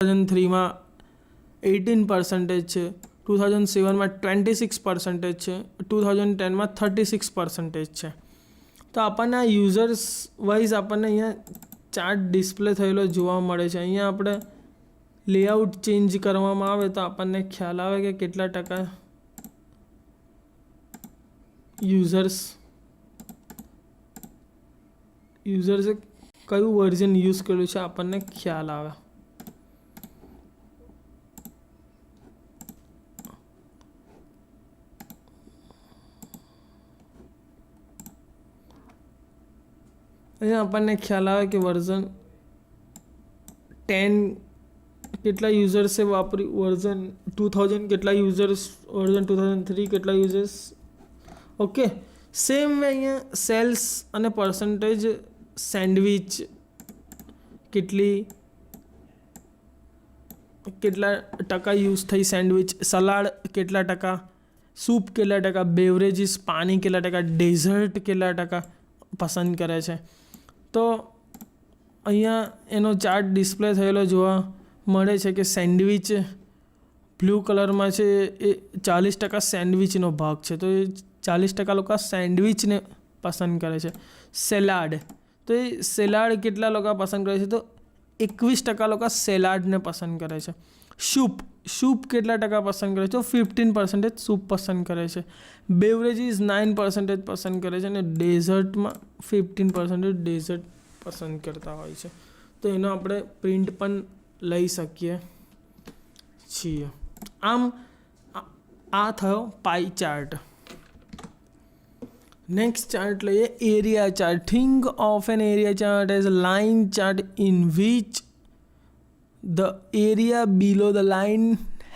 2003 18% છે, 2007 26% છે, 2010 36% છે. તો આપણને આ યુઝર્સ વાઇઝ આપણને અહીંયા ચાર્ટ ડિસ્પ્લે થયેલો જોવા મળે છે. અહીંયા આપણે લેઆઉટ ચેન્જ કરવામાં આવે તો આપણને ખ્યાલ આવે કે કેટલા ટકા યુઝર્સે કયું વર્ઝન યુઝ કર્યું છે આપણને ખ્યાલ આવે. અહીંયા આપણને ખ્યાલ આવે કે વર્ઝન 10 કેટલા યુઝર્સે વાપર્યું, વર્ઝન 2000 કેટલા યુઝર્સ, વર્ઝન 2003 કેટલા યુઝર્સ. ઓકે, સેમ વે અહીંયા સેલ્સ અને પર્સન્ટેજ, સેન્ડવિચ કેટલા ટકા યુઝ થઈ સેન્ડવિચ, સલાડ કેટલા ટકા, સૂપ કેટલા ટકા, બેવરેજીસ પાણી કેટલા ટકા, ડેઝર્ટ કેટલા ટકા પસંદ કરે છે. તો અહીંયા એનો ચાર્ટ ડિસ્પ્લે થયેલો જોવા મળે છે કે સેન્ડવિચ બ્લુ કલરમાં છે એ 40% સેન્ડવિચનો ભાગ છે. તો એ 40% લોકો સેન્ડવિચને પસંદ કરે છે. સેલાડ, તો એ સેલાડ કેટલા લોકો પસંદ કરે છે તો 21% લોકો સેલાડને પસંદ કરે છે. સૂપ કેટલા ટકા પસંદ કરે છે તો 15% સૂપ પસંદ કરે છે. બેવરેજીસ 9% પસંદ કરે છે અને ડેઝર્ટમાં 15% ડેઝર્ટ પસંદ કરતા હોય છે. તો એનો આપણે પ્રિન્ટ પણ લઈ શકીએ છીએ. આમ આ થયો પાઈ ચાર્ટ. નેક્સ્ટ ચાર્ટ લઈએ area chart. Think of an area chart as a line chart in which the area below the line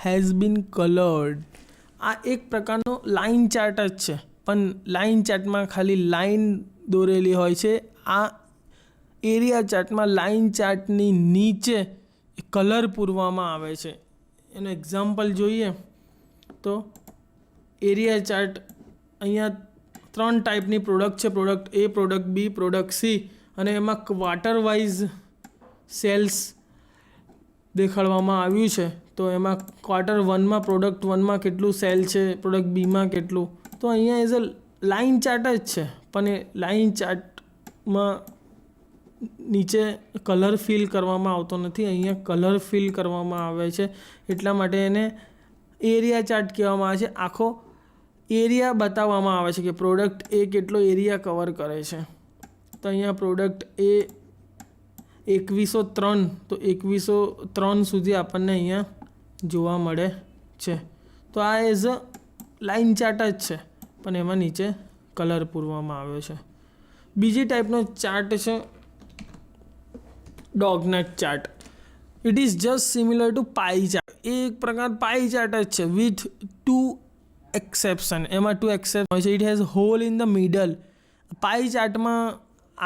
has been coloured. આ એક પ્રકારનો લાઇન ચાર્ટ જ છે, પણ લાઇન ચાર્ટમાં ખાલી લાઇન દોરેલી હોય છે. આ એરિયા ચાર્ટમાં લાઇન ચાર્ટની નીચે કલર પૂરવામાં આવે છે. એનું એક્ઝામ્પલ જોઈએ તો એરિયા ચાર્ટ અહીંયા 3 ટાઈપની પ્રોડક્ટ છે, પ્રોડક્ટ એ, પ્રોડક્ટ બી, પ્રોડક્ટ સી, અને એમાં ક્વાર્ટર વાઇઝ સેલ્સ દેખાડવામાં આવ્યું છે. તો એમાં ક્વાર્ટર 1માં પ્રોડક્ટ 1માં કેટલું સેલ છે, પ્રોડક્ટ બીમાં કેટલું. તો અહીંયા એઝ અ લાઇન ચાર્ટ જ છે, પણ એ લાઇન ચાર્ટમાં નીચે કલર ફિલ કરવામાં આવતો નથી. અહીંયા કલર ફિલ કરવામાં આવે છે, એટલા માટે એને એરિયા ચાર્ટ કહેવામાં આવે છે. આખો એરિયા બતાવવામાં આવે છે કે પ્રોડક્ટ એ કેટલો એરિયા કવર કરે છે. તો અહીંયા પ્રોડક્ટ એ 2103, તો 2103 સુધી આપણને અહીંયા જોવા મળે છે. તો આ એઝ અ લાઇન ચાર્ટ જ છે, પણ એમાં નીચે કલર પૂરવામાં આવ્યો છે. બીજી ટાઈપનો ચાર્ટ છે doughnut chart. It is just similar to pie chart. એ એક પ્રકાર પાઈ ચાર્ટ જ છે વિથ 2 એક્સેપ્શન. એમાં 2 એક્સેપ્શન હોય છે. It has hole in the middle. Pie ચાર્ટમાં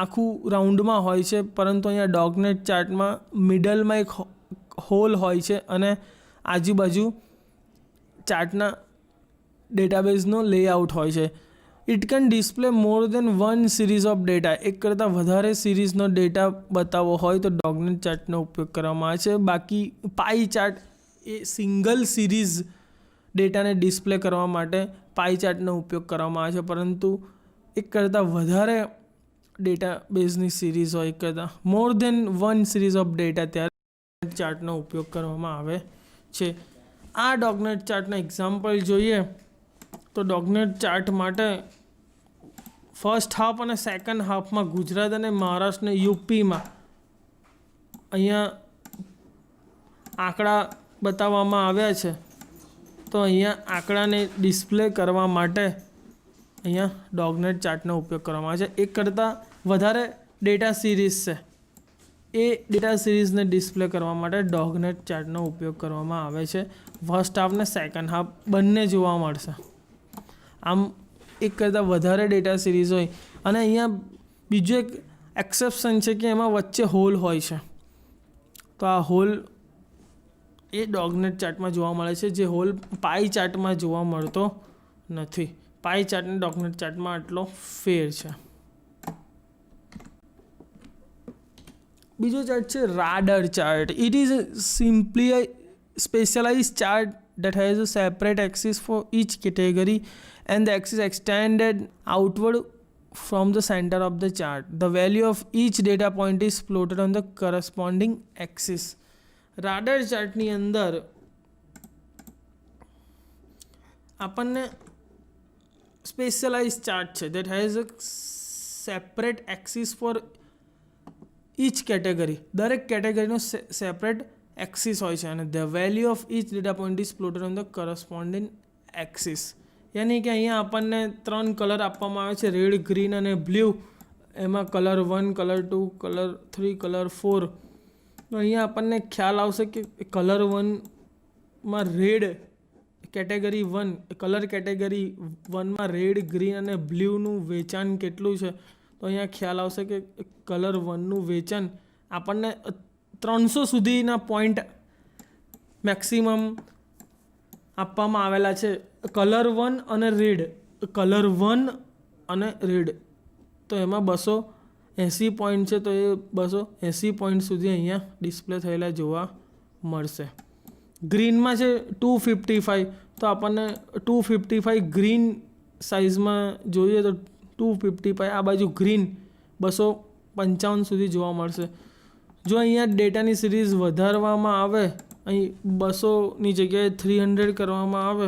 આખું રાઉન્ડમાં હોય છે, પરંતુ અહીંયા ડોગનેટ ચાર્ટમાં મિડલમાં એક હોલ હોય છે અને આજુબાજુ ચાર્ટના ડેટાબેઝનો લેઆઉટ હોય છે. It can display more than 1 series of data. એક કરતાં વધારે સિરીઝનો ડેટા બતાવવો હોય તો ડોગનેટ ચાર્ટનો ઉપયોગ કરવામાં આવે છે. બાકી પાઈ ચાર્ટ એ સિંગલ સિરીઝ ડેટાને ડિસ્પ્લે કરવા માટે પાઈ ચાર્ટનો ઉપયોગ કરવામાં આવે છે, પરંતુ એક કરતાં વધારે ડેટાબેઝની સિરીઝ હોય, એક કરતાં મોર દેન 1 સિરીઝ ઓફ ડેટા, ત્યારે ચાર્ટનો ઉપયોગ કરવામાં આવે છે. આ ડોગનેટ ચાર્ટના એક્ઝામ્પલ જોઈએ તો ડોગનેટ ચાર્ટ માટે ફર્સ્ટ હાફ અને સેકન્ડ હાફમાં ગુજરાત અને મહારાષ્ટ્ર અને યુપીમાં અહીંયા આંકડા બતાવવામાં આવ્યા છે. તો અહીંયા આંકડાને ડિસ્પ્લે કરવા માટે અહીંયા ડોગનેટ ચાર્ટનો ઉપયોગ કરવામાં આવે છે. એક કરતાં વધારે ડેટા સિરીઝ છે, એ ડેટા સિરીઝને ડિસ્પ્લે કરવા માટે ડોગનેટ ચાર્ટનો ઉપયોગ કરવામાં આવે છે. ફર્સ્ટ હાફ ને સેકન્ડ હાફ બંને જોવા મળશે. આમ એક કરતાં વધારે ડેટા સિરીઝ હોય અને અહીંયા બીજું એક એક્સેપ્શન છે કે એમાં વચ્ચે હોલ હોય છે. તો આ હોલ એ ડોગનેટ ચાર્ટમાં જોવા મળે છે, જે હોલ પાઈ ચાર્ટમાં જોવા મળતો નથી. પાઈ ચાર્ટ અને ડોગનેટ ચાર્ટમાં આટલો ફેર છે. બીજો ચાર્ટ છે radar chart. It is simply a specialized chart that has a separate axis for each category and the axis extended outward from the center of the chart. The value of each data point is plotted on the corresponding axis. રાડર ચાર્ટની અંદર આપણને specialise chart છે that has a separate axis for each category. દરેક કેટેગરીનો separate axis હોય છે અને the value of each data point is plotted on the corresponding axis. યાની કે અહીંયા આપણને 3 કલર આપવામાં આવે છે, રેડ, ગ્રીન અને બ્લુ. એમાં કલર 1, કલર 2, કલર 3, કલર 4. તો અહીંયા આપણને ખ્યાલ આવશે કે કલર 1માં રેડ કેટેગરી 1, કલર કેટેગરી 1માં રેડ, ગ્રીન અને બ્લુનું વેચાણ કેટલું છે. તો અહીંયા ખ્યાલ આવશે કે કલર 1નું વેચાણ આપણને 300 સુધીના પોઈન્ટ મેક્સિમમ આપવામાં આવેલા છે. કલર 1 અને રેડ, કલર 1 અને રેડ તો એમાં 280 પોઈન્ટ છે. તો એ 280 પોઈન્ટ સુધી અહીંયા ડિસ્પ્લે થયેલા જોવા મળશે. ગ્રીનમાં છે 255, તો આપણને 255 ગ્રીન સાઇઝમાં જોઈએ તો 255 આ બાજુ ગ્રીન 255 સુધી જોવા મળશે. જો અહીંયા ડેટાની સિરીઝ વધારવામાં આવે, અહીં 200ની જગ્યાએ 300 કરવામાં આવે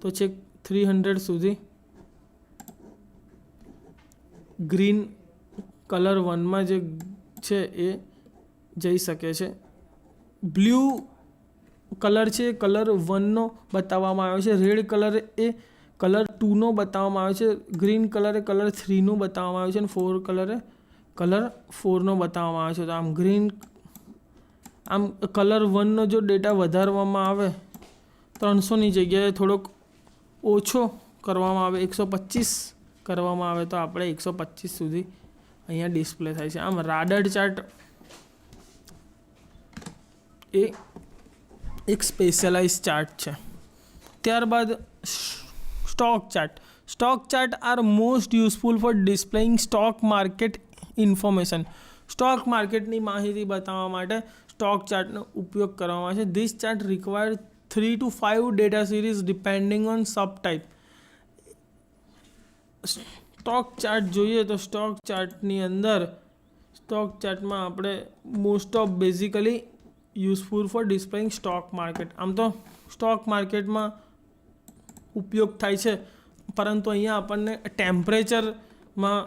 તો છેક 300 સુધી ગ્રીન કલર 1માં જે છે એ જઈ શકે છે. બ્લુ કલર છે કલર 1નો બતાવવામાં આવ્યો છે, રેડ કલર એ કલર 2નો બતાવવામાં આવ્યો છે, ગ્રીન કલર એ કલર 3નું બતાવવામાં આવ્યું છે અને 4 કલરે કલર 4નો બતાવવામાં આવે છે. તો આમ કલર 1નો જો ડેટા વધારવામાં આવે 300ની જગ્યાએ થોડોક ઓછો કરવામાં આવે, 125 કરવામાં આવે તો આપણે 125 સુધી અહીંયા ડિસ્પ્લે થાય છે. આમ રાડર ચાર્ટ એ એક સ્પેશિયલાઇઝ ચાર્ટ છે. ત્યારબાદ stock chart. Stock chart are most useful for displaying stock market information. Stock માર્કેટની માહિતી બતાવવા માટે સ્ટોક ચાર્ટનો ઉપયોગ કરવામાં આવે છે. This chart require 3 to 5 data series depending on sub type. Stock chart જોઈએ તો સ્ટોક ચાર્ટની અંદર સ્ટોક ચાર્ટમાં આપણે most of basically useful for displaying stock market. આમ તો સ્ટોક માર્કેટમાં ઉપયોગ થાય છે, પરંતુ અહીંયા આપણને ટેમ્પરેચરમાં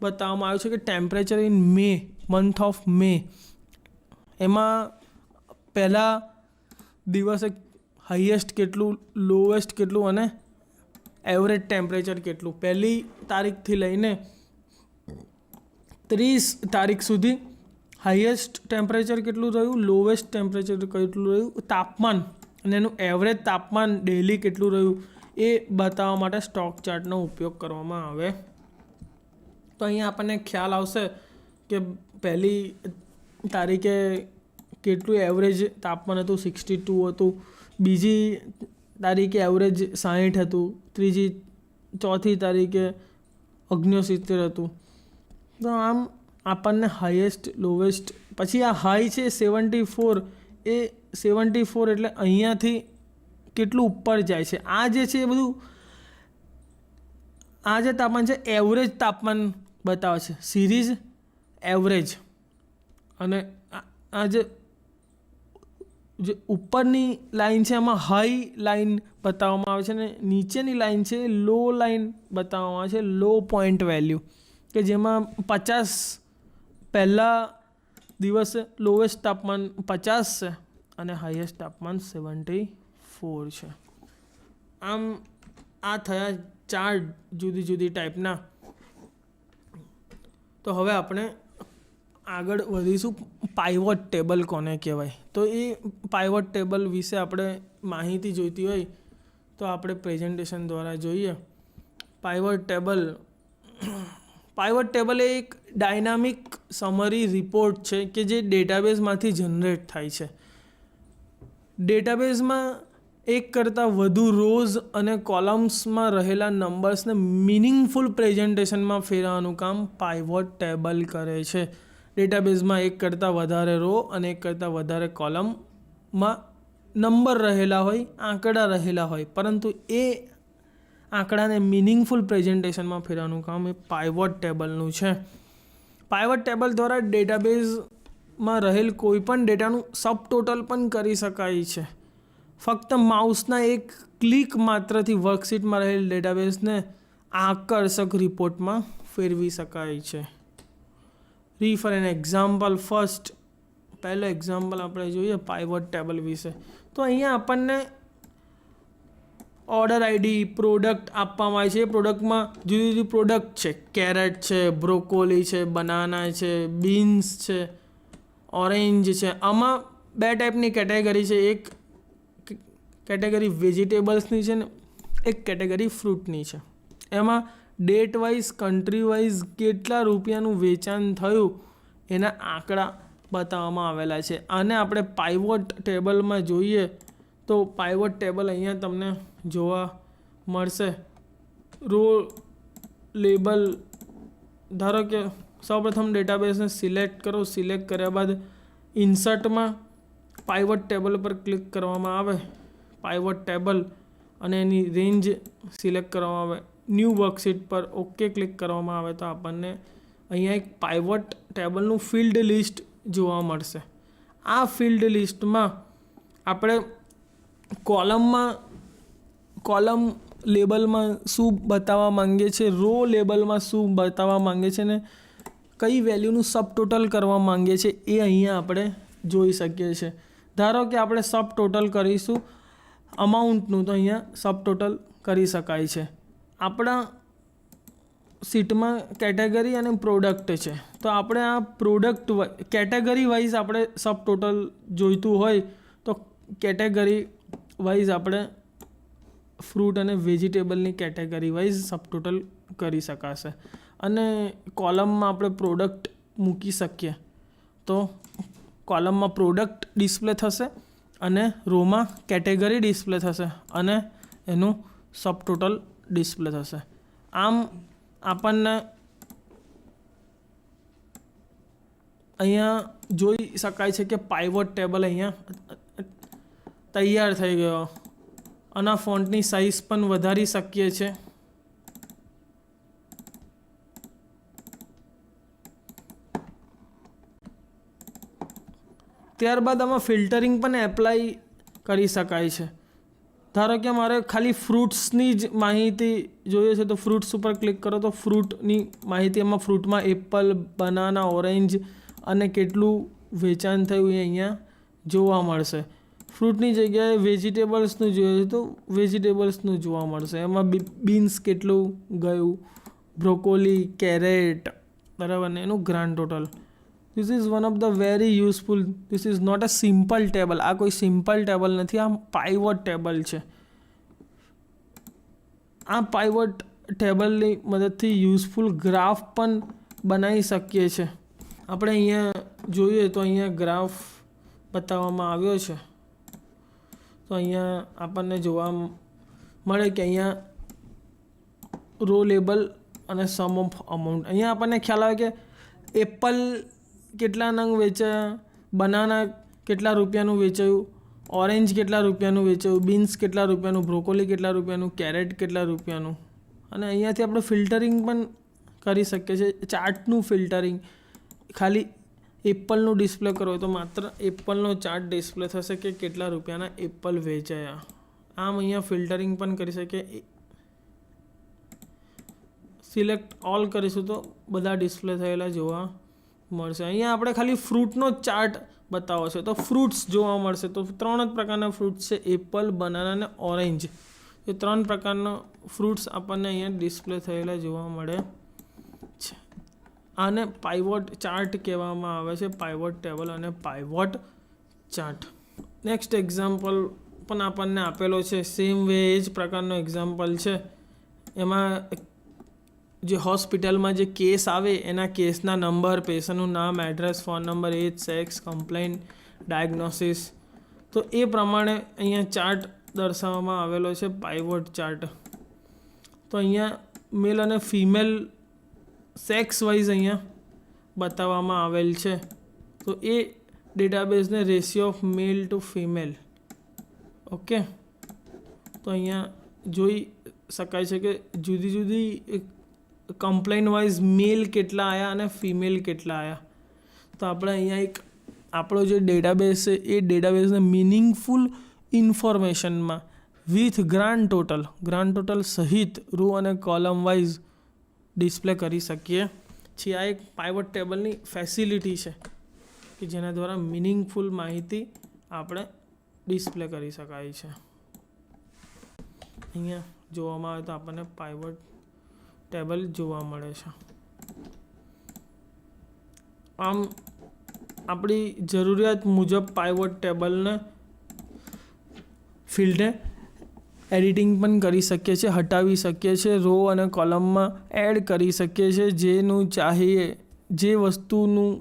બતાવવામાં આવ્યું છે કે temperature in May, month of May, એમાં પહેલા દિવસે હાઈએસ્ટ કેટલું, લોએસ્ટ કેટલું અને એવરેજ ટેમ્પરેચર કેટલું. પહેલી તારીખથી લઈને 30 તારીખ સુધી હાઈએસ્ટ ટેમ્પરેચર કેટલું રહ્યું, લોએસ્ટ ટેમ્પરેચર કેટલું રહ્યું, તાપમાન અને એનું એવરેજ તાપમાન ડેલી કેટલું રહ્યું એ બતાવવા માટે સ્ટોક ચાર્ટનો ઉપયોગ કરવામાં આવે. તો અહીંયા આપણને ખ્યાલ આવશે કે પહેલી તારીખે કેટલું એવરેજ તાપમાન હતું, 62 હતું, બીજી તારીખે એવરેજ 60 હતું, ચોથી તારીખે 69 હતું. તો આમ આપણને હાઈએસ્ટ, લોવેસ્ટ, પછી આ હાઈ છે 74, એ 74 એટલે અહીંયાથી કેટલું ઉપર જાય છે. આ જે છે એ બધું, આ જે તાપમાન છે એવરેજ તાપમાન બતાવે છે, સિરીઝ એવરેજ. અને આ જે ઉપરની લાઈન છે એમાં હાઈ લાઈન બતાવવામાં આવે છે અને નીચેની લાઈન છે લો લાઈન બતાવવામાં આવે છે, લો પોઈન્ટ વેલ્યુ, કે જેમાં 50 પહેલા દિવસે લોએસ્ટ તાપમાન 50 છે અને હાઈએસ્ટ તાપમાન 74 છે. આમ આ થયા 4 જુદી જુદી ટાઈપના. તો હવે આપણે આગળ વધીશું. પાઇવોટ ટેબલ કોને કહેવાય? તો એ પાઇવોટ ટેબલ વિશે આપણે માહિતી જોઈતી હોય તો આપણે પ્રેઝન્ટેશન દ્વારા જોઈએ. પાઇવોટ ટેબલ એ એક ડાયનામિક સમરી રિપોર્ટ છે કે જે ડેટાબેઝમાંથી જનરેટ થાય છે. ડેટાબેઝમાં એક કરતાં વધુ રોઝ અને કોલમ્સમાં રહેલા નંબર્સને મિનિંગફુલ પ્રેઝન્ટેશનમાં ફેરવવાનું કામ પાઇવોટ ટેબલ કરે છે. ડેટાબેઝમાં એક કરતાં વધારે રો અને એક કરતાં વધારે કોલમમાં નંબર રહેલા હોય, આંકડા રહેલા હોય, પરંતુ એ આંકડાને મિનિંગફુલ પ્રેઝન્ટેશનમાં ફેરવાનું કામ એ પાઇવોટ ટેબલનું છે. પાઇવોટ ટેબલ દ્વારા ડેટાબેઝમાં રહેલ કોઈપણ ડેટાનું સબ ટોટલ પણ કરી શકાય છે. ફક્ત માઉસના એક ક્લિક માત્રથી વર્કશીટમાં રહેલ ડેટાબેઝને આકર્ષક રિપોર્ટમાં ફેરવી શકાય છે. ફોર એન એક્ઝામ્પલ ફર્સ્ટ, પહેલો એક્ઝામ્પલ આપણે જોઈએ પાઇવોટ ટેબલ વિશે. તો અહીંયા આપણને ઓર્ડર આઈડી, પ્રોડક્ટ આપવામાં આવે છે. એ પ્રોડક્ટમાં જુદી જુદી પ્રોડક્ટ છે. કેરેટ છે, બ્રોકોલી છે, બનાના છે, બીન્સ છે, ઓરેન્જ છે. આમાં બે ટાઈપની કેટેગરી છે. એક કેટેગરી વેજીટેબલ્સની છે ને એક કેટેગરી ફ્રૂટની છે. એમાં ડેટ વાઇઝ, કન્ટ્રી વાઇઝ કેટલા રૂપિયાનું વેચાણ થયું એના આંકડા બતાવવામાં આવેલા છે. અને આપણે પાઇવોટ ટેબલમાં જોઈએ તો પાઇવોટ ટેબલ અહીંયા તમને જોવા મળશે. રો લેબલ, ધારો કે સૌપ્રથમ ડેટાબેઝને સિલેક્ટ કરો. સિલેક્ટ કર્યા બાદ ઇન્સર્ટમાં પાઇવોટ ટેબલ પર ક્લિક કરવામાં આવે, પાઇવોટ ટેબલ, અને એની રેન્જ સિલેક્ટ કરવામાં આવે. ન્યૂ વર્કશીટ પર ઓકે ક્લિક કરવામાં આવે તો આપણને અહીંયા એક પાઇવોટ ટેબલનું ફિલ્ડ લિસ્ટ જોવા મળશે. આ ફિલ્ડ લિસ્ટમાં આપણે કોલમ લેબલમાં શું બતાવવા માંગીએ છીએ, રો લેબલમાં શું બતાવવા માંગીએ છીએ ને કઈ વેલ્યુનું સબ ટોટલ કરવા માંગીએ છીએ એ અહીંયા આપણે જોઈ શકીએ છીએ. ધારો કે આપણે સબ ટોટલ કરીશું અમાઉન્ટનું, તો અહીંયા સબ ટોટલ કરી શકાય છે. આપણા શીટમાં કેટેગરી અને પ્રોડક્ટ છે, તો આપણે આ પ્રોડક્ટ કેટેગરી વાઇઝ આપણે સબ ટોટલ જોઈતું હોય તો કેટેગરી વાઇઝ આપણે ફ્રૂટ અને વેજીટેબલની કેટેગરી વાઇઝ સબ ટોટલ કરી શકાશે. અને કોલમમાં આપણે પ્રોડક્ટ મૂકી શકીએ તો કોલમમાં પ્રોડક્ટ ડિસ્પ્લે થશે અને રોમાં કેટેગરી ડિસ્પ્લે થશે અને એનું સબ ટોટલ ડિસ્પ્લે થશે. આમ આપણને અહીંયા જોઈ શકાય છે કે પાઇવોટ ટેબલ અહીંયા તૈયાર થઈ ગયો. આના ફોન્ટની સાઇઝ પણ વધારી શકીએ છીએ. ત્યારબાદ આમાં ફિલ્ટરિંગ પણ એપ્લાય કરી શકાય છે. ધારો કે મારે ખાલી ફ્રૂટ્સની જ માહિતી જોઈએ છે તો ફ્રૂટ્સ ઉપર ક્લિક કરો તો ફ્રૂટની માહિતી, એમાં ફ્રૂટમાં એપલ, બનાના, ઓરેન્જ અને કેટલું વેચાણ થયું એ અહીંયા જોવા મળશે. ફ્રૂટની જગ્યાએ વેજીટેબલ્સનું જોઈએ છે તો વેજીટેબલ્સનું જોવા મળશે. એમાં બીન્સ કેટલું ગયું, બ્રોકોલી, કેરેટ, બરાબર ને એનું grand total. This is one of the very useful. This is not a simple table. આ કોઈ સિમ્પલ ટેબલ નથી, આ પાઇવોટ ટેબલ છે. આ પાઇવોટ ટેબલની મદદથી યુઝફુલ ગ્રાફ પણ બનાવી શકીએ છીએ. આપણે અહીંયા જોઈએ તો અહીંયા ગ્રાફ બતાવવામાં આવ્યો છે. તો અહીંયા આપણને જોવા મળે કે અહીંયા રો લેબલ અને સમ ઓફ અમાઉન્ટ. અહીંયા આપણને ખ્યાલ આવે કે એપલ કેટલા નંગ વેચાયા, બનાના કેટલા રૂપિયાનું વેચાયું, ઓરેન્જ કેટલા રૂપિયાનું વેચાયું, બીન્સ કેટલા રૂપિયાનું, બ્રોકોલી કેટલા રૂપિયાનું, કેરેટ કેટલા રૂપિયાનું. અને અહીંયાથી આપણે ફિલ્ટરિંગ પણ કરી શકીએ છીએ. ચાર્ટનું ફિલ્ટરિંગ, ખાલી એપલનું ડિસ્પ્લે કરો તો માત્ર એપલનો ચાર્ટ ડિસ્પ્લે થશે કે કેટલા રૂપિયાના એપલ વેચાયા. આમ અહીંયા ફિલ્ટરિંગ પણ કરી શકીએ. સિલેક્ટ ઓલ કરીશું તો બધા ડિસ્પ્લે થયેલા જોવા મળશે. અહીંયા આપણે ખાલી ફ્રૂટનો ચાર્ટ બતાવો છે તો ફ્રૂટ્સ જોવા મળશે. તો 3 જ પ્રકારના ફ્રૂટ્સ છે, એપલ, બનાના અને ઓરેન્જ. એ 3 પ્રકારના ફ્રૂટ્સ આપણને અહીંયા ડિસ્પ્લે થયેલા જોવા મળે છે. આને પાઇવોટ ચાર્ટ કહેવામાં આવે છે, પાઇવોટ ટેબલ અને પાઇવોટ ચાર્ટ. નેક્સ્ટ એક્ઝામ્પલ પણ આપણને આપેલો છે. સેમ વે એ જ પ્રકારનો એક્ઝામ્પલ છે. એમાં જે હોસ્પિટલમાં જે કેસ આવે એના કેસના નંબર, પેશન્ટનું નામ, એડ્રેસ, ફોન નંબર, એજ, સેક્સ, કમ્પ્લેન, ડાયગ્નોસિસ. તો એ પ્રમાણે અહીંયા ચાર્ટ દર્શાવવામાં આવેલો છે, પાઇવોટ ચાર્ટ. તો અહીંયા મેલ અને ફિમેલ સેક્સ વાઇઝ અહીંયા બતાવવામાં આવેલ છે. તો એ ડેટાબેઝને ratio of male to female. Okay, તો અહીંયા જોઈ શકાય છે કે જુદી જુદી કમ્પ્લેન વાઇઝ મેલ કેટલા આવ્યા અને ફિમેલ કેટલા આવ્યા. તો આપણે અહીંયા એક આપણો જે ડેટાબેઝ છે એ ડેટાબેઝને મિનિંગફુલ ઇન્ફોર્મેશનમાં વિથ ગ્રાન્ડ ટોટલ સહિત રો અને કોલમ વાઇઝ ડિસ્પ્લે કરી શકીએ છીએ. આ એક પાઇવટ ટેબલની ફેસિલિટી છે કે જેના દ્વારા મિનિંગફુલ માહિતી આપણે ડિસ્પ્લે કરી શકાય છે. અહીંયા જોવામાં આવે તો આપણને પાઇવટ ટેબલ જોવા મળે છે. આમ આપણી જરૂરિયાત મુજબ પાઇવટ ટેબલને ફિલ્ડને એડિટિંગ પણ કરી શકીએ છીએ, હટાવી શકીએ છીએ, રો અને કોલમમાં એડ કરી શકીએ છીએ. જેનું ચાહીએ જે વસ્તુનું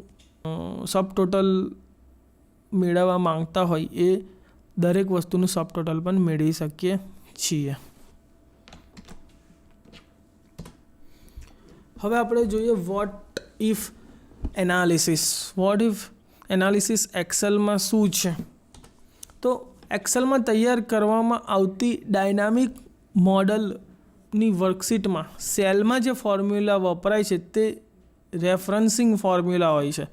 સબ ટોટલ મેળવવા માંગતા હોય એ દરેક વસ્તુનું સબ ટોટલ પણ મેળવી શકીએ છીએ. હવે આપણે જોઈએ what if analysis. What if analysis એક્સેલમાં શું છે? તો એક્સેલમાં તૈયાર કરવામાં આવતી ડાયનામિક મોડલની વર્કશીટમાં સેલમાં જે ફોર્મ્યુલા વપરાય છે તે રેફરન્સિંગ ફોર્મ્યુલા હોય છે.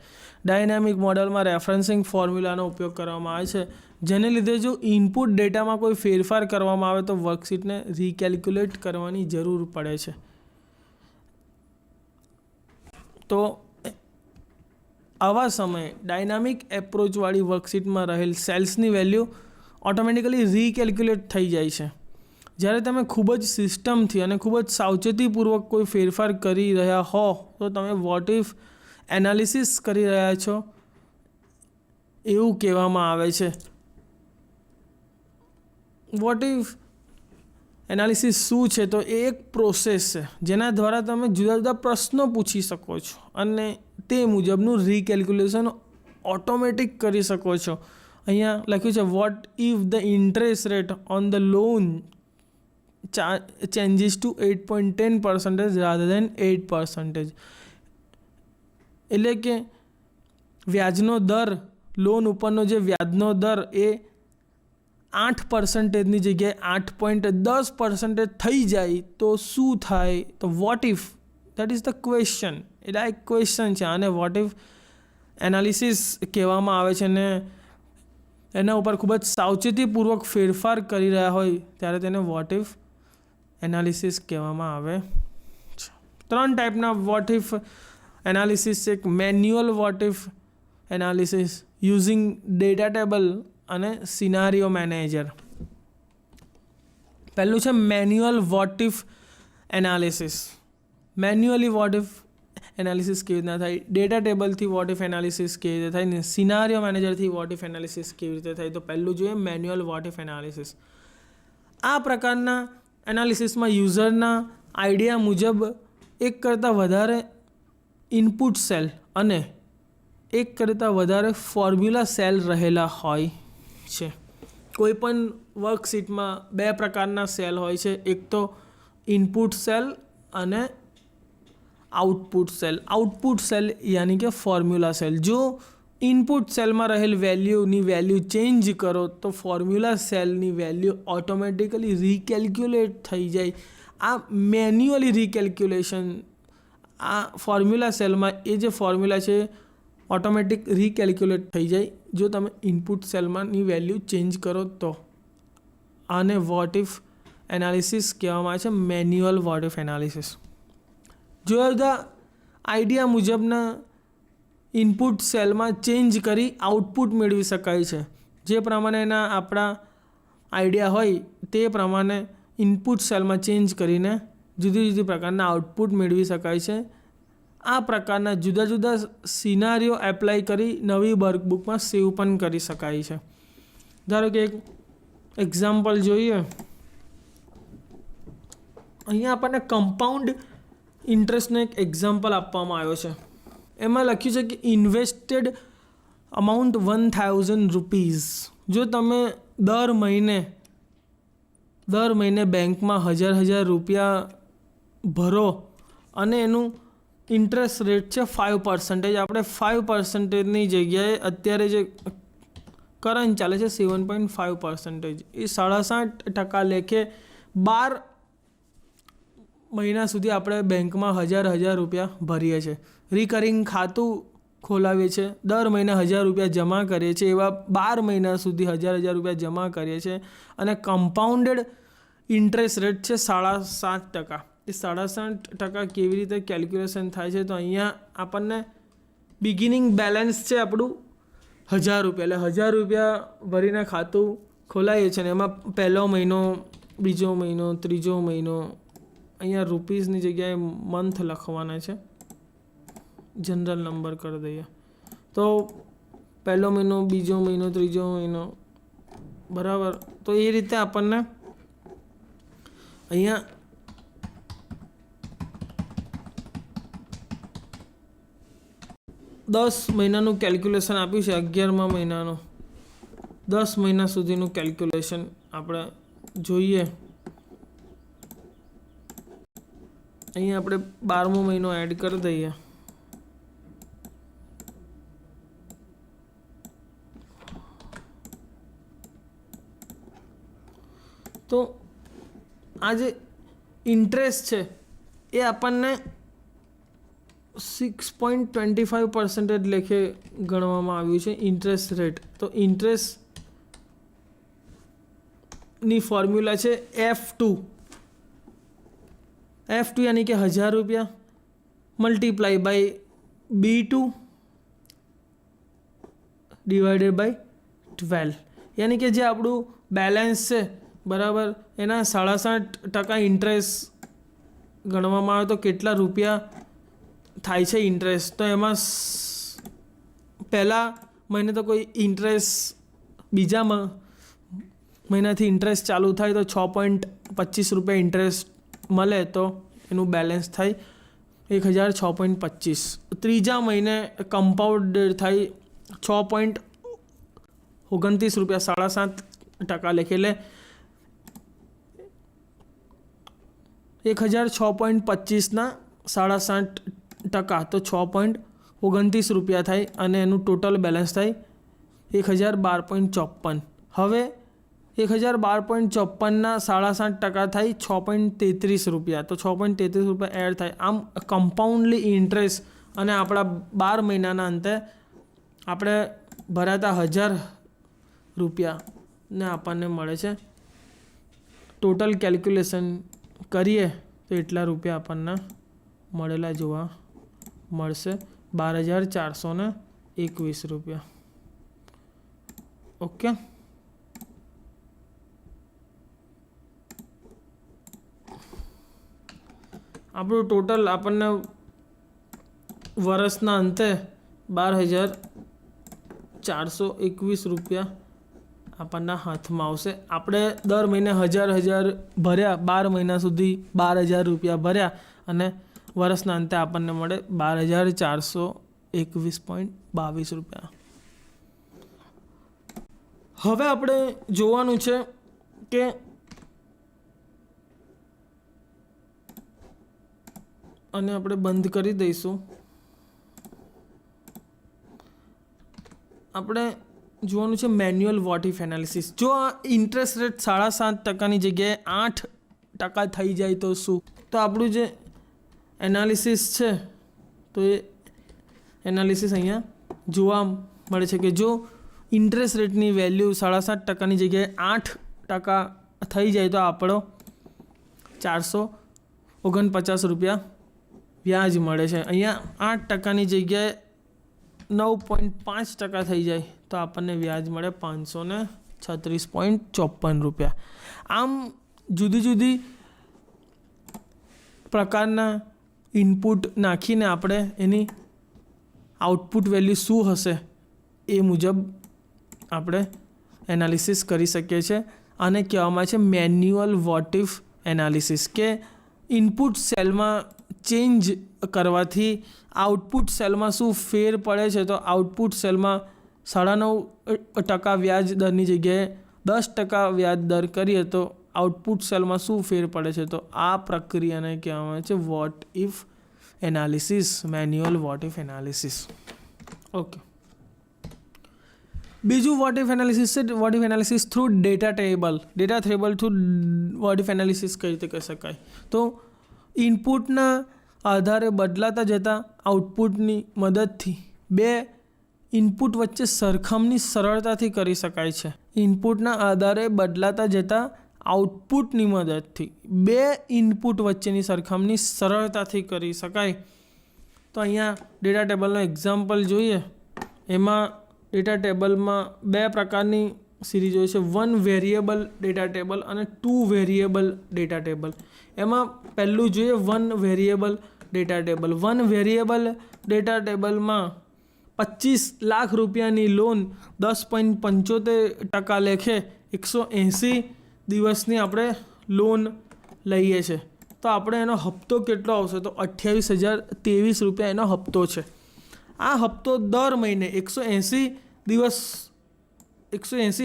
ડાયનામિક મોડલમાં રેફરન્સિંગ ફોર્મ્યુલાનો ઉપયોગ કરવામાં આવે છે, જેને લીધે જો ઇનપુટ ડેટામાં કોઈ ફેરફાર કરવામાં આવે તો વર્કશીટને રીકેલ્ક્યુલેટ કરવાની જરૂર પડે છે. તો આવા સમયે ડાયનામિક એપ્રોચવાળી વર્કશીટમાં રહેલ સેલ્સની વેલ્યુ ઓટોમેટિકલી રીકેલ્ક્યુલેટ થઈ જાય છે. જ્યારે તમે ખૂબ જ સિસ્ટમથી અને ખૂબ જ સાવચેતીપૂર્વક કોઈ ફેરફાર કરી રહ્યા હો તો તમે વોટ ઇફ એનાલિસિસ કરી રહ્યા છો એવું કહેવામાં આવે છે. વોટ ઇફ એનાલિસિસ શું છે? તો એ એક પ્રોસેસ છે જેના દ્વારા તમે જુદા જુદા પ્રશ્નો પૂછી શકો છો અને તે મુજબનું રીકેલ્ક્યુલેશન ઓટોમેટિક કરી શકો છો. અહીંયા લખ્યું છે what if the interest rate on the loan changes to 8.10% rather than 8%. એટલે કે વ્યાજનો દર, લોન ઉપરનો જે વ્યાજનો દર એ 8%ની જગ્યાએ 8.10% થઈ જાય તો શું થાય? તો vote if, that is the question. એટલે આ એક ક્વેશ્ચન છે. આને વોટ ઇફ એનાલિસિસ કહેવામાં આવે છે ને એના ઉપર ખૂબ જ સાવચેતીપૂર્વક ફેરફાર કરી રહ્યા હોય ત્યારે તેને વોટ ઇફ એનાલિસિસ કહેવામાં આવે છે. 3 ટાઈપના વોટ ઇફ એનાલિસિસ છે. એક manual vote if analysis using data table અને સિનારીઓ મેનેજર. પહેલું છે manual vote if analysis. Manually vote if analysis કેવી રીતના થાય, ડેટા ટેબલથી વોટ ઇફ એનાલિસિસ કેવી રીતે થાય ને સિનારીઓ મેનેજરથી વોટ ઇફ એનાલિસિસ કેવી રીતે થાય. તો પહેલું જોઈએ મેન્યુઅલ વોટ ઇફ એનાલિસિસ. આ પ્રકારના એનાલિસિસમાં યુઝરના આઈડિયા મુજબ એક કરતાં વધારે ઇનપુટ સેલ અને એક કરતાં વધારે ફોર્મ્યુલા સેલ રહેલા હોય છે. કોઈ પણ વર્કશીટમાં 2 પ્રકારના સેલ હોય છે. એક તો ઇનપુટ સેલ અને આઉટપુટ સેલ. આઉટપુટ સેલ યાની કે ફોર્મ્યુલા સેલ. જો ઇનપુટ સેલમાં રહેલ વેલ્યુની વેલ્યુ ચેન્જ કરો તો ફોર્મ્યુલા સેલની વેલ્યુ ઓટોમેટિકલી રીકેલ્ક્યુલેટ થઈ જાય. આ મેન્યુઅલી રીકેલ્ક્યુલેશન, આ ફોર્મ્યુલા સેલમાં એ જે ફોર્મ્યુલા છે ઓટોમેટિક રીકેલ્ક્યુલેટ થઈ જાય જો તમે ઇનપુટ સેલમાંની વેલ્યુ ચેન્જ કરો તો. આને વોટ ઇફ એનાલિસિસ કહેવામાં આવે છે, મેન્યુઅલ વોટ ઇફ એનાલિસિસ. જુદા જુદા આઈડિયા મુજબના ઇનપુટ સેલમાં ચેન્જ કરી આઉટપુટ મેળવી શકાય છે. જે પ્રમાણેના આપણા આઈડિયા હોય તે પ્રમાણે ઇનપુટ સેલમાં ચેન્જ કરીને જુદી જુદી પ્રકારના આઉટપુટ મેળવી શકાય છે. આ પ્રકારના જુદા જુદા સિનારીઓ એપ્લાય કરી નવી વર્કબુકમાં સેવ પણ કરી શકાય છે. ધારો કે એક એક્ઝામ્પલ જોઈએ. અહીંયા આપણને કમ્પાઉન્ડ ઇન્ટરેસ્ટનો એક એક્ઝામ્પલ આપવામાં આવ્યો છે. એમાં લખ્યું છે કે ઇન્વેસ્ટેડ અમાઉન્ટ 1000 રૂપીઝ. જો તમે દર મહિને બેંકમાં 1000 રૂપિયા ભરો અને એનું ઇન્ટરેસ્ટ રેટ છે 5%. આપણે 5%ની જગ્યાએ અત્યારે જે કરંટ ચાલે છે 7.5%, એ 7.5% લેખે 12 મહિના સુધી આપણે બેંકમાં હજાર રૂપિયા ભરીએ છીએ. રિકરિંગ ખાતું ખોલાવીએ છીએ, દર મહિને 1000 રૂપિયા જમા કરીએ છીએ, એવા 12 મહિના સુધી હજાર રૂપિયા જમા કરીએ છીએ. અને કમ્પાઉન્ડેડ ઇન્ટરેસ્ટ રેટ છે 7.5%. એ 7.5% કેવી રીતે કેલ્ક્યુલેશન થાય છે? તો અહીંયા આપણને બિગિનિંગ બેલેન્સ છે આપણું 1000 રૂપિયા, એટલે 1000 રૂપિયા ભરીને ખાતું ખોલાવીએ છીએ. અને એમાં પહેલો મહિનો, બીજો મહિનો, ત્રીજો મહિનો, અહીંયા રૂપીસની જગ્યાએ મંથ લખવાના છે. જનરલ નંબર કરી દઈએ તો પહેલો મહિનો, બીજો મહિનો, ત્રીજો મહિનો, બરાબર. તો એ રીતે આપણને અહીંયા 10 મહિનાનું કેલ્ક્યુલેશન આપ્યું છે. 11મા મહિનાનું 10 મહિના સુધીનું કેલ્ક્યુલેશન આપણે જોઈએ. અહીંયા આપણે 12મો મહિનો એડ કરી દઈએ. તો આ જે ઇન્ટરેસ્ટ છે એ આપણને 6.25% લેખે ગણવામાં આવ્યું છે ઇન્ટરેસ્ટ રેટ. તો ઇન્ટરેસ્ટની ફોર્મ્યુલા છે F2 યાની કે 1000 રૂપિયા multiply by B2 divided by 12, યાની કે જે આપણું બેલેન્સ છે, બરાબર, એના 7.5% ઇન્ટરેસ્ટ ગણવામાં આવે તો કેટલા રૂપિયા થાય છે ઇન્ટરેસ્ટ. તો એમાં પહેલા મહિને તો કોઈ ઇન્ટરેસ્ટ, બીજા મહિનાથી ઇન્ટરેસ્ટ ચાલુ થાય તો 6.25 રૂપિયા ઇન્ટરેસ્ટ મળે તો એનું બેલેન્સ થાય 1006.25. ત્રીજા મહિને કમ્પાઉન્ડ થાય 6.29 રૂપિયા, 7.5% લેખે, એટલે 1006.25ના 7.5% તો 6.29 રૂપિયા થાય અને એનું ટોટલ બેલેન્સ થાય 1012.54. હવે 1012.54ના 7.5% થાય 6.33 રૂપિયા, તો 6.33 રૂપિયા એડ થાય. આમ કમ્પાઉન્ડલી ઇન્ટરેસ્ટ અને આપણા 12 મહિનાના અંતે આપણે ભરાતા 1000 રૂપિયાને આપણને મળે છે. ટોટલ કેલ્ક્યુલેશન કરીએ તો એટલા રૂપિયા આપણને મળેલા જોવા મળશે, 12,421 રૂપિયા. ઓકે, આપણું ટોટલ આપણને વર્ષના અંતે 12,421 રૂપિયા આપણના હાથમાં આવશે. આપણે દર મહિને હજાર ભર્યા, 12 મહિના સુધી 12,000 રૂપિયા ભર્યા અને વર્ષના અંતે આપણને મળે 12,421.22 રૂપિયા. હવે આપણે જોવાનું છે કે અને આપણે બંધ કરી દઈશું. આપણે જોવાનું છે મેન્યુઅલ વોટ ઇફ એનાલિસિસ. જો આ ઇન્ટરેસ્ટ રેટ 7.5%ની જગ્યાએ 8% થઈ જાય તો શું? તો આપણું જે એનાલિસિસ છે તો એ એનાલિસિસ અહીંયા જોવા મળે છે કે જો ઇન્ટરેસ્ટ રેટની વેલ્યુ 7.5%ની જગ્યાએ 8% થઈ જાય તો આપણો 449 રૂપિયા વ્યાજ મળે છે. અહીંયા 8%ની જગ્યાએ 9.5% થઈ જાય તો આપણને વ્યાજ મળે 536.54 રૂપિયા. આમ જુદી જુદી પ્રકારના ઇનપુટ નાખીને આપણે એની આઉટપુટ વેલ્યુ શું હશે એ મુજબ આપણે એનાલિસિસ કરી શકીએ છીએ. આને કહેવામાં છે મેન્યુઅલ વોટ ઇફ એનાલિસિસ, કે ઇનપુટ સેલમાં ચેન્જ કરવાથી આઉટપુટ સેલમાં શું ફેર પડે છે. તો આઉટપુટ સેલમાં 9.5% વ્યાજ દરની જગ્યાએ 10% વ્યાજ દર કરીએ તો આઉટપુટ સેલમાં શું ફેર પડે છે. તો આ પ્રક્રિયાને કહેવામાં આવે છે what if analysis, manual vote if analysis. Okay, બીજું વોટ ઇફ એનાલિસિસ છે. What if analysis through data table through vote if analysis કઈ રીતે કરી શકાય? તો ઇનપુટના આધારે બદલાતા જતા આઉટપુટની મદદથી બે ઇનપુટ વચ્ચે સરખામણી સરળતાથી કરી શકાય છે. ઇનપુટના આધારે બદલાતા જતા આઉટપુટની મદદથી બે ઇનપુટ વચ્ચેની સરખામણી સરળતાથી કરી શકાય. તો અહીંયા ડેટા ટેબલનો એક્ઝામ્પલ જોઈએ. એમાં ડેટા ટેબલમાં બે પ્રકારની સિરીઝ હોય છે, 1 વેરિયેબલ ડેટા ટેબલ અને 2 વેરિયેબલ ડેટા ટેબલ. એમાં પહેલું જોઈએ 1 variable data table. 1 variable data ટેબલમાં 25 લાખ રૂપિયાની લોન 10.75% લેખે 180 દિવસની આપણે લોન લઈએ છીએ. તો આપણે એનો હપ્તો કેટલો આવશે? તો 28,023 રૂપિયા એનો હપ્તો છે. આ હપ્તો દર મહિને 180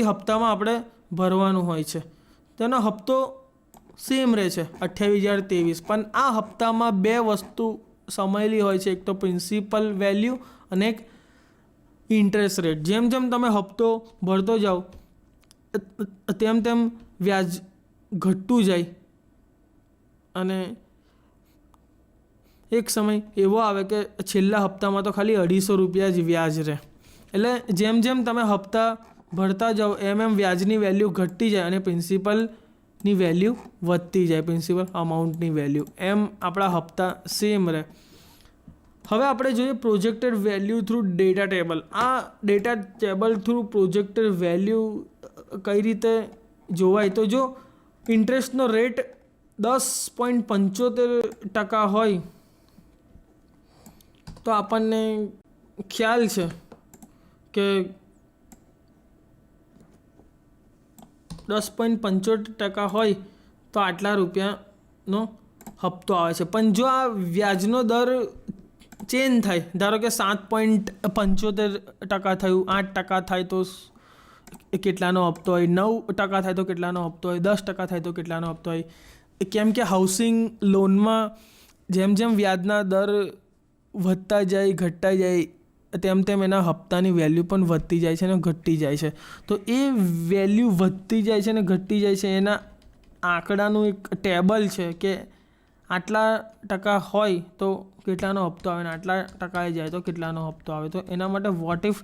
હપ્તામાં આપણે ભરવાનું હોય છે. તેનો હપ્તો સેમ રહે છે 28,023, પણ આ હપ્તામાં બે વસ્તુ સમાયેલી હોય છે, એક તો પ્રિન્સિપલ વેલ્યુ અને એક ઇન્ટરેસ્ટ રેટ. જેમ જેમ તમે હપ્તો ભરતો જાઓ તેમ તેમ વ્યાજ ઘટતું જાય અને એક સમય એવો આવે કે છેલ્લા હપ્તામાં તો ખાલી 250 રૂપિયા જ વ્યાજ રહે. એટલે જેમ જેમ તમે હપ્તા ભરતા જાઓ એમ એમ વ્યાજની વેલ્યુ ઘટતી જાય અને પ્રિન્સિપલની વેલ્યુ વધતી જાય, પ્રિન્સિપલ અમાઉન્ટની વેલ્યુ. એમ આપણા હપ્તા સેમ રહે. હવે આપણે જોઈએ projected value through data table. આ data table through projected value કઈ રીતે જોવાય? તો જો ઇન્ટરેસ્ટનો રેટ 10.75% હોય તો આપણને ખ્યાલ છે કે 10.75% હોય તો આટલા રૂપિયાનો હપ્તો આવે છે. પણ જો આ વ્યાજનો દર ચેન્જ થાય, ધારો કે 7.75% થયું, 8% થાય તો કેટલાનો હપ્તો હોય, 9% થાય તો કેટલાનો હપ્તો હોય, 10% થાય તો કેટલાનો હપ્તો હોય. કેમ કે હાઉસિંગ લોનમાં જેમ જેમ વ્યાજના દર વધતા જાય, ઘટતા જાય, તેમ તેમ એના હપ્તાની વેલ્યુ પણ વધતી જાય છે અને ઘટતી જાય છે. તો એ વેલ્યુ વધતી જાય છે અને ઘટતી જાય છે એના આંકડાનું એક ટેબલ છે કે આટલા ટકા હોય તો કેટલાનો હપ્તો આવે ને આટલા ટકાએ જાય તો કેટલાનો હપ્તો આવે. તો એના માટે vote if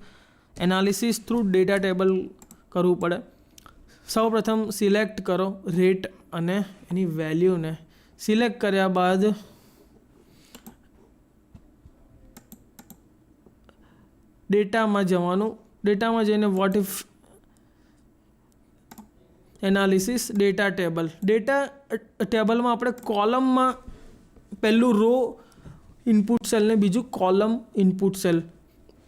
analysis through data table કરવું પડે. સૌપ્રથમ સિલેક્ટ કરો રેટ અને એની વેલ્યુને. સિલેક્ટ કર્યા બાદ ડેટામાં જવાનું. ડેટામાં જઈને vote if analysis data table. Data ટેબલમાં આપણે કોલમમાં પહેલું રો ઇનપુટ સેલ ને બીજું કોલમ ઇનપુટ સેલ.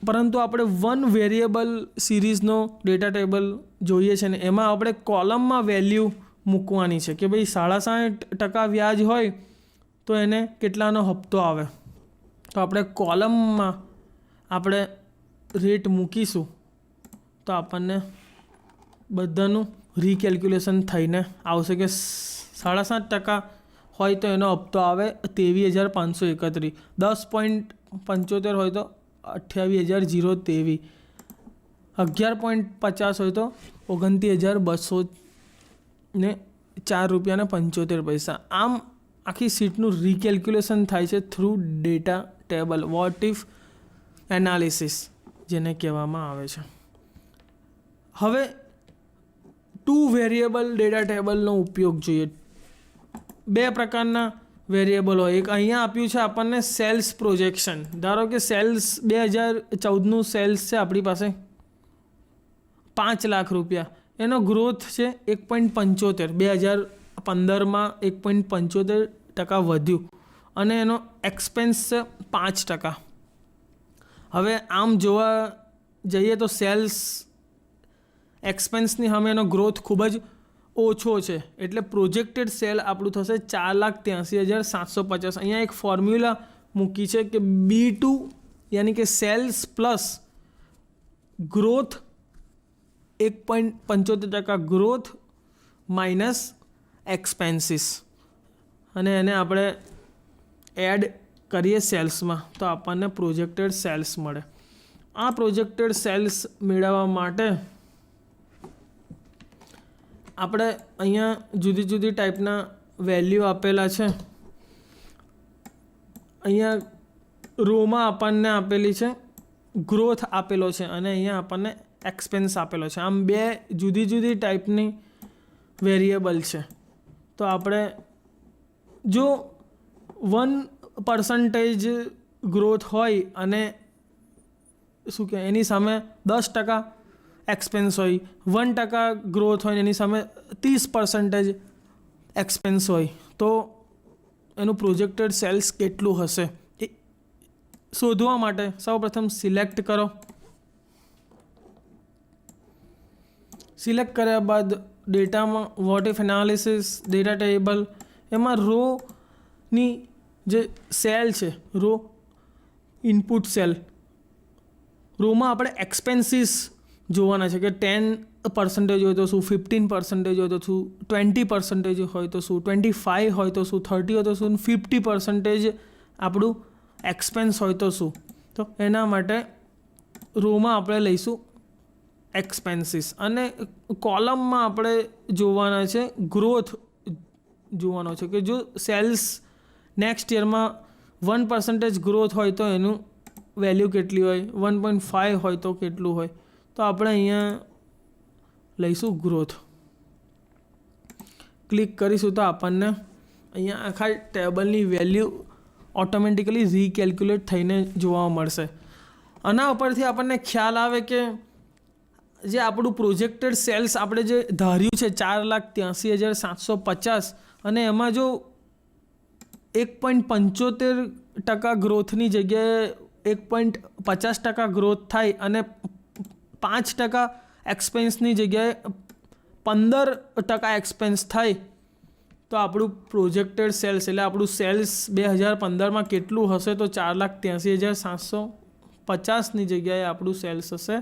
પરંતુ આપણે 1 વેરિયેબલ સિરીઝનો ડેટા ટેબલ જોઈએ છે ને એમાં આપણે કોલમમાં વેલ્યુ મૂકવાની છે કે ભાઈ 60% વ્યાજ હોય તો એને કેટલાનો હપ્તો આવે. તો આપણે કોલમમાં આપણે રેટ મૂકીશું તો આપણને બધાનું રીકેલ્ક્યુલેશન થઈને આવશે કે 7.5% હોય તો એનો હપ્તો આવે 23,531. 10.75 હોય તો 28,023. 11.50 હોય તો 29,204 રૂપિયા ને 75 પૈસા. આમ આખી સીટનું રીકેલ્ક્યુલેશન થાય છે through data table, vote if analysis જેને કહેવામાં આવે છે. હવે 2 વેરિયેબલ ડેટા ટેબલનો ઉપયોગ જોઈએ. બે પ્રકારના વેરિયેબલ હોય. એક અહીંયા આપ્યું છે આપણને સેલ્સ પ્રોજેક્શન. ધારો કે સેલ્સ 2014નું સેલ્સ છે આપણી પાસે 5 લાખ રૂપિયા. એનો ગ્રોથ છે 1.75. 2015માં 1.75% વધ્યું અને એનો એક્સપેન્સ છે 5%. હવે આમ જોવા જઈએ તો સેલ્સ એક્સપેન્સની સામે એનો ગ્રોથ ખૂબ જ ઓછો છે. એટલે પ્રોજેક્ટેડ સેલ આપણું થશે 4,83,750. અહીંયા એક ફોર્મ્યુલા મૂકી છે કે B2 યાની કે sales plus growth 1.75% growth minus expenses, અને એને આપણે એડ કરીએ સેલ્સમાં તો આપણને પ્રોજેક્ટેડ સેલ્સ મળે. આ પ્રોજેક્ટેડ સેલ્સ મેળવવા માટે આપણે અહીંયા જુદી જુદી ટાઈપના વેલ્યુ આપેલા છે. અહીંયા રોમાં આપણને આપેલી છે ગ્રોથ આપેલો છે અને અહીંયા આપણને એક્સપેન્સ આપેલો છે. આમ બે જુદી જુદી ટાઈપની વેરિયેબલ છે. તો આપણે જો 1% ગ્રોથ હોય અને શું કહે એની સામે 10% એક્સપેન્સ હોય, 1% ગ્રોથ હોય એની સામે 30% એક્સપેન્સ હોય, તો એનું પ્રોજેક્ટેડ સેલ્સ કેટલું હશે એ શોધવા માટે સૌપ્રથમ સિલેક્ટ કરો. સિલેક્ટ કર્યા બાદ ડેટામાં vote if analysis, data table, એમાં રોની જે સેલ છે, રો ઇનપુટ સેલ, રોમાં આપણે એક્સપેન્સીસ જોવાના છે કે 10% હોય તો શું, 15% હોય તો શું, 20% હોય તો શું, 25 હોય તો શું, 30 હોય તો શું, 50% આપણું એક્સપેન્સ હોય તો શું. તો એના માટે રોમાં આપણે લઈશું એક્સપેન્સીસ અને કોલમમાં આપણે જોવાના છે ગ્રોથ જોવાનો છે કે જો સેલ્સ નેક્સ્ટ યરમાં 1% ગ્રોથ હોય તો એનું વેલ્યુ કેટલી હોય, 1.5 હોય તો કેટલું હોય. તો આપણે અહીંયા લઈશું ગ્રોથ. ક્લિક કરીશું તો આપણને અહીંયા આખા ટેબલની વેલ્યુ ઓટોમેટિકલી રીકેલ્ક્યુલેટ થઈને જોવા મળશે. આના ઉપરથી આપણને ખ્યાલ આવે કે જે આપણું પ્રોજેક્ટેડ સેલ્સ આપણે જે ધાર્યું છે 4,83,750 અને એમાં જો 1.75% ગ્રોથની જગ્યાએ 1.50% ગ્રોથ થાય અને 5% એક્સપેન્સની જગ્યાએ 15% એક્સપેન્સ થાય તો આપણું પ્રોજેક્ટેડ સેલ્સ એટલે આપણું સેલ્સ 2015માં કેટલું હશે તો 4,83,750ની જગ્યાએ આપણું સેલ્સ હશે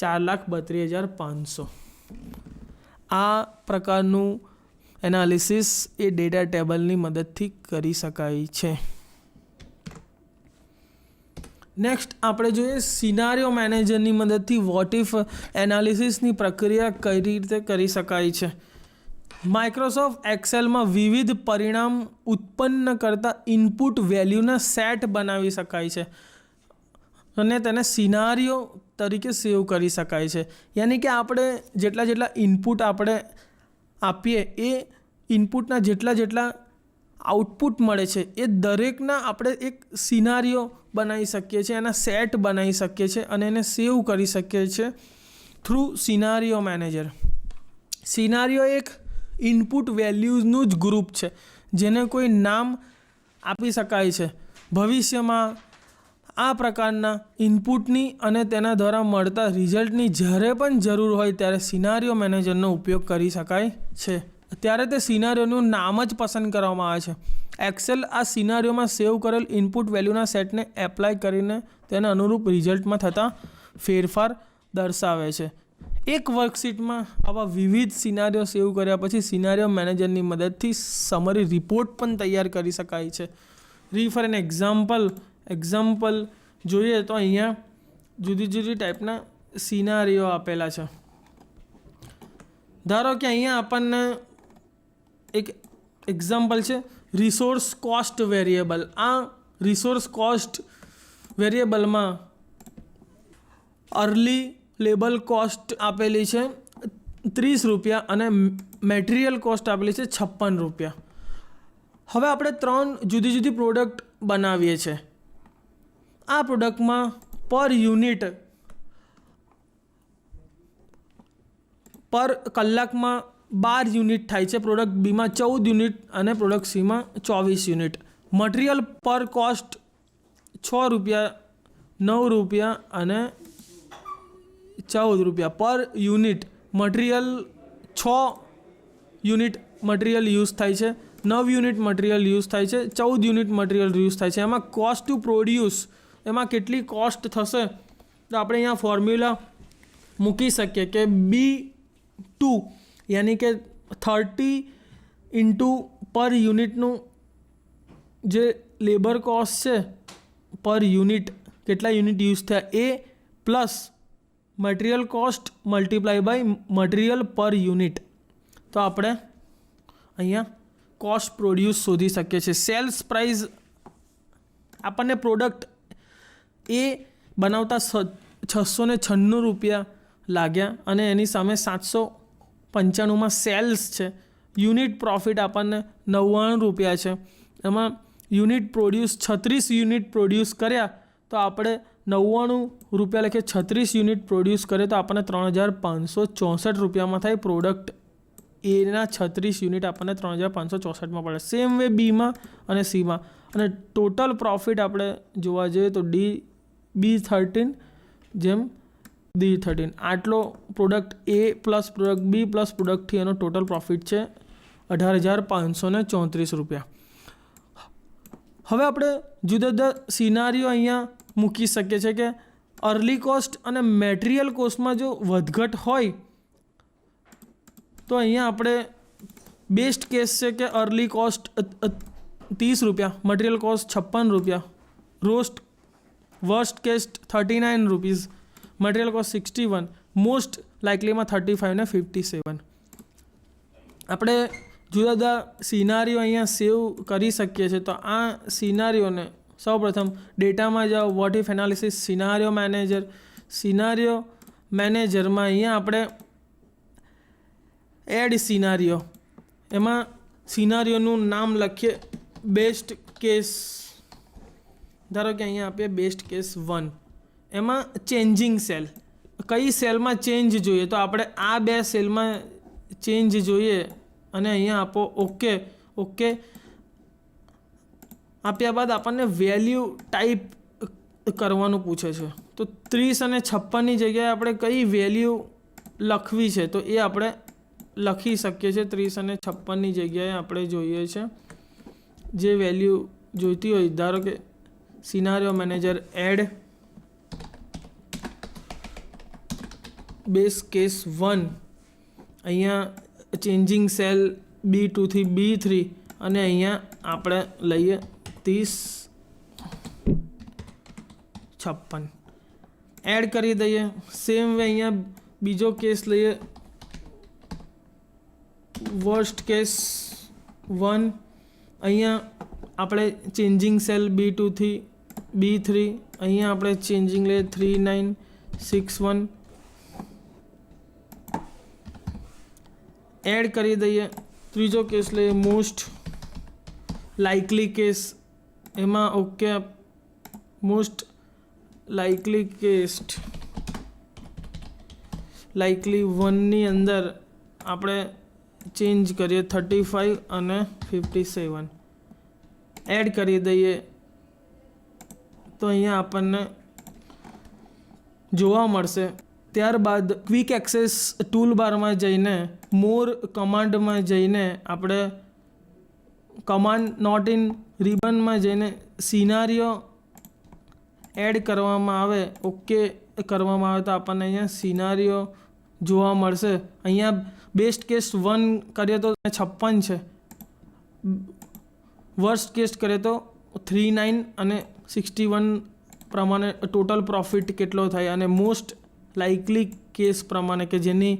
4,32,500. આ પ્રકારનું એનાલિસિસ એ ડેટા ટેબલની મદદથી કરી શકાય છે. નેક્સ્ટ આપણે જોઈએ સિનારિયો મેનેજરની મદદથી વોટ ઇફ એનાલિસિસની પ્રક્રિયા કઈ રીતે કરી શકાય છે. માઇક્રોસોફ્ટ એક્સેલમાં વિવિધ પરિણામ ઉત્પન્ન કરતા ઇનપુટ વેલ્યુના સેટ બનાવી શકાય છે અને તેને સિનારિયો તરીકે સેવ કરી શકાય છે. યાની કે આપણે જેટલા ઇનપુટ આપણે આપીએ એ ઇનપુટના જેટલા આઉટપુટ મળે છે એ દરેકના આપણે એક સિનારિયો બનાવી શકીએ છીએ, એના સેટ બનાવી શકીએ છીએ અને એને સેવ કરી શકીએ છીએ થ્રુ સિનારિયો મેનેજર. સિનારિયો એક ઇનપુટ વેલ્યુઝનું જ ગ્રુપ છે જેને કોઈ નામ આપી શકાય છે. ભવિષ્યમાં આ પ્રકારના ઇનપુટની અને તેના દ્વારા મળતા રિઝલ્ટની જ્યારે પણ જરૂર હોય ત્યારે સિનારિયો મેનેજરનો ઉપયોગ કરી શકાય છે. ત્યારે તે સિનારિયોનું નામ જ પસંદ કરવામાં આવે છે. એક્સેલ આ સિનારિયોમાં સેવ કરેલ ઇનપુટ વેલ્યુના સેટને એપ્લાય કરીને તેના અનુરૂપ રિઝલ્ટમાં થતા ફેરફાર દર્શાવે છે. એક વર્કશીટમાં આવા વિવિધ સિનારિયો સેવ કર્યા પછી સિનારિયો મેનેજરની મદદથી સમરી રિપોર્ટ પણ તૈયાર કરી શકાય છે. ફોર એન એક્ઝામ્પલ જોઈએ તો અહીંયા જુદી જુદી ટાઈપના સિનારીઓ આપેલા છે. ધારો કે અહીંયા આપણને એક એક્ઝામ્પલ છે રિસોર્સ કોસ્ટ વેરિયેબલ. આ રિસોર્સ કોસ્ટ વેરિયેબલમાં અર્લી લેબલ કોસ્ટ આપેલી છે 30 રૂપિયા અને મેટિરિયલ કોસ્ટ આપેલી છે 56 રૂપિયા. હવે આપણે 3 જુદી જુદી પ્રોડક્ટ બનાવીએ છીએ. આ પ્રોડક્ટમાં પર યુનિટ પર કલાકમાં 12 યુનિટ થાય છે, પ્રોડક્ટ બીમાં 14 યુનિટ અને પ્રોડક્ટ સીમાં 24 યુનિટ. મટીરિયલ પર કોસ્ટ 6 રૂપિયા, 9 રૂપિયા અને 14 રૂપિયા પર unit. Material 6 unit material use થાય છે, 9 યુનિટ મટીરિયલ યુઝ થાય છે, 14 યુનિટ મટીરિયલ યુઝ થાય છે. એમાં કોસ્ટ ટુ પ્રોડ્યુસ એમાં કેટલી કોસ્ટ થશે તો આપણે અહીંયા ફોર્મ્યુલા મૂકી શકીએ કે B2 યાની કે 30 ઇન્ટુ પર યુનિટનું જે લેબર કોસ્ટ છે પર યુનિટ, કેટલા યુનિટ યુઝ થયા એ plus material cost multiply by material per unit, તો આપણે અહીંયા કોસ્ટ પ્રોડ્યુસ શોધી શકીએ છીએ. સેલ્સ પ્રાઇસ આપણને પ્રોડક્ટ એ બનાવતા 696 રૂપિયા લાગ્યા અને એની સામે 795માં સેલ્સ છે. યુનિટ પ્રોફિટ આપણને 99 રૂપિયા છે. એમાં યુનિટ પ્રોડ્યુસ 36 યુનિટ પ્રોડ્યુસ કર્યા તો આપણે 99 રૂપિયા લખે 36 યુનિટ પ્રોડ્યુસ કરે તો આપણને 3564 રૂપિયામાં થાય. પ્રોડક્ટ એના 36 યુનિટ આપણને 3564માં પડે. સેમ વે બીમાં અને સીમાં. અને ટોટલ પ્રોફિટ આપણે જોવા જઈએ તો B13 જેમ D13 આટલો પ્રોડક્ટ એ પ્લસ પ્રોડક્ટ બી પ્લસ પ્રોડક્ટ સી એનો ટોટલ પ્રોફિટ છે 18,534 રૂપિયા. હવે આપણે જુદા જુદા સિનારીઓ અહીંયા મૂકી શકીએ છીએ કે અર્લી કોસ્ટ અને મેટિરિયલ કોસ્ટમાં જો વધઘટ હોય તો અહીંયા આપણે બેસ્ટ કેસ છે કે અર્લી કોસ્ટ 30 રૂપિયા, મટીરિયલ કોસ્ટ 56 રૂપિયા, worst case 39 rupees, material cost 61, most લાઇકલીમાં 35 ને 57. આપણે જુદા જુદા સિનારીઓ અહીંયા સેવ કરી શકીએ છીએ. તો આ સિનારીઓને સૌપ્રથમ ડેટામાં જાઓ, વોટ ઇફ એનાલિસિસ, સિનારીઓ મેનેજરમાં અહીંયા આપણે એડ સિનારીઓ, એમાં સિનારીઓનું નામ લખીએ બેસ્ટ કેસ. ધારો કે અહીંયા આપીએ બેસ્ટ કેસ 1. એમાં ચેન્જિંગ સેલ, કઈ સેલમાં ચેન્જ જોઈએ તો આપણે આ બે સેલમાં ચેન્જ જોઈએ અને અહીંયા આપો ઓકે. આપ્યા બાદ આપણને વેલ્યુ ટાઈપ કરવાનું પૂછે છે. તો 30 અને 56ની જગ્યાએ આપણે કઈ વેલ્યુ લખવી છે તો એ આપણે લખી શકીએ છીએ. 30 અને 56ની જગ્યાએ આપણે જોઈએ છે જે વેલ્યુ જોઈતી હોય. ધારો કે scenario manager add base case 1, અહીંયા ચેન્જિંગ સેલ B2 થી B3 અને અહીંયા આપણે લઈએ 3056 એડ કરી દઈએ. સેમ વે અહીંયા બીજો કેસ લઈએ વર્સ્ટ કેસ 1. અહીંયા આપણે ચેન્જિંગ સેલ B2 થી B3, અહીંયા આપણે ચેન્જિંગ લઈએ 3961 એડ કરી દઈએ. ત્રીજો કેસ લઈએ મોસ્ટ લાઇકલી કેસ, એમાં okay most likely case likely 1ની અંદર આપણે ચેન્જ કરીએ 35 અને 57 એડ કરી દઈએ. તો અહીંયા આપણને જોવા મળશે. ત્યારબાદ ક્વિક એક્સેસ ટૂલ બારમાં જઈને મોર કમાન્ડમાં જઈને આપણે કમાન્ડ નોટ ઇન રિબનમાં જઈને સિનારીઓ એડ કરવામાં આવે, ઓકે કરવામાં આવે તો આપણને અહીંયા સિનારીઓ જોવા મળશે. અહીંયા બેસ્ટ કેસ 1 કરીએ તો 56 છે, વર્સ્ટ કેસ કરીએ તો 39 અને 61 પ્રમાણે ટોટલ પ્રોફિટ કેટલો થાય અને મોસ્ટ લાઇકલી કેસ પ્રમાણે કે જેની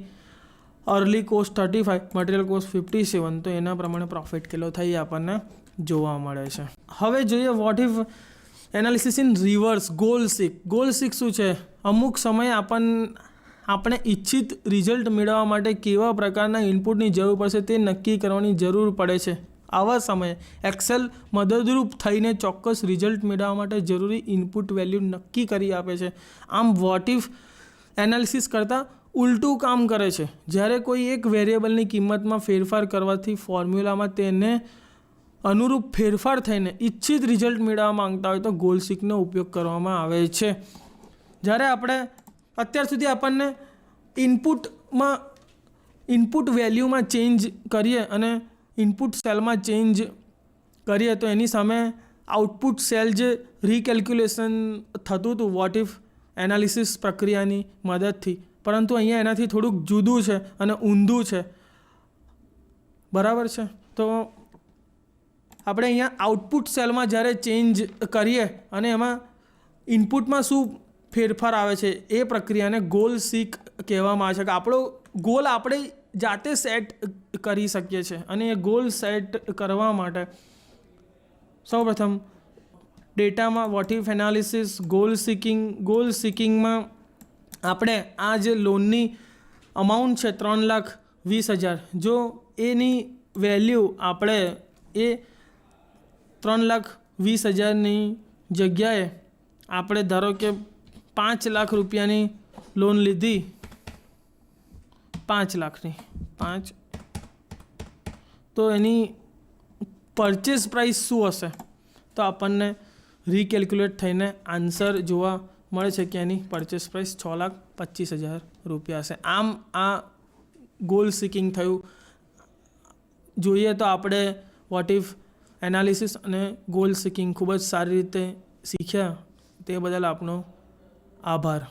અર્લી કોસ્ટ 35, મટીરિયલ કોસ્ટ 57 તો એના પ્રમાણે પ્રોફિટ કેટલો થાય આપણને જોવા મળે છે. હવે જોઈએ what if analysis in reverse. Goal seek શું છે? અમુક સમયે આપણે ઈચ્છિત રિઝલ્ટ મેળવવા માટે કેવા પ્રકારના ઇનપુટની જરૂર પડશે તે નક્કી કરવાની જરૂર પડે છે. આવા સમયે એક્સેલ મદદરૂપ થઈને ચોક્કસ રિઝલ્ટ મેળવવા માટે જરૂરી ઇનપુટ વેલ્યુ નક્કી કરી આપે છે. આમ વોટ ઇફ એનાલિસિસ કરતાં ઉલટું કામ કરે છે. જ્યારે કોઈ એક વેરિયેબલની કિંમતમાં ફેરફાર કરવાથી ફોર્મ્યુલામાં તેને અનુરૂપ ફેરફાર થઈને ઇચ્છિત રિઝલ્ટ મેળવવા માંગતા હોય તો ગોલ સિકનો ઉપયોગ કરવામાં આવે છે. જ્યારે આપણે અત્યાર સુધી આપણને ઇનપુટ વેલ્યુમાં ચેન્જ કરીએ અને ઇનપુટ સેલમાં ચેન્જ કરીએ તો એની સામે આઉટપુટ સેલ જે રીકેલ્ક્યુલેશન થતું હતું વોટ ઇફ એનાલિસિસ પ્રક્રિયાની મદદથી, પરંતુ અહીંયા એનાથી થોડુંક જુદું છે અને ઊંધું છે. બરાબર છે? તો આપણે અહીંયા આઉટપુટ સેલમાં જ્યારે ચેન્જ કરીએ અને એમાં ઇનપુટમાં શું ફેરફાર આવે છે એ પ્રક્રિયાને ગોલ સીક કહેવામાં આવે છે કે આપણો ગોલ આપણે જાતે સેટ કરી શકીએ છીએ અને એ ગોલ સેટ કરવા માટે સૌપ્રથમ ડેટામાં વોટ ઇફ એનાલિસિસ, ગોલ સિકિંગમાં આપણે આ જે લોનની અમાઉન્ટ છે 3,20,000, જો એની વેલ્યુ આપણે એ 3,20,000ની જગ્યાએ આપણે ધારો કે 5 લાખ રૂપિયાની લોન લીધી, 5 લાખની 5, તો એની પરચેસ પ્રાઇસ શું હશે? તો આપણને રીકેલ્ક્યુલેટ થઈને આન્સર જોવા મળે છે કે એની પરચેસ પ્રાઇસ 6,25,000 રૂપિયા હશે. આમ આ ગોલ સિકિંગ થયું. જોઈએ તો આપણે વોટ ઇફ એનાલિસિસ અને ગોલ સિકિંગ ખૂબ જ સારી રીતે શીખ્યા. તે બદલ આપનો આભાર.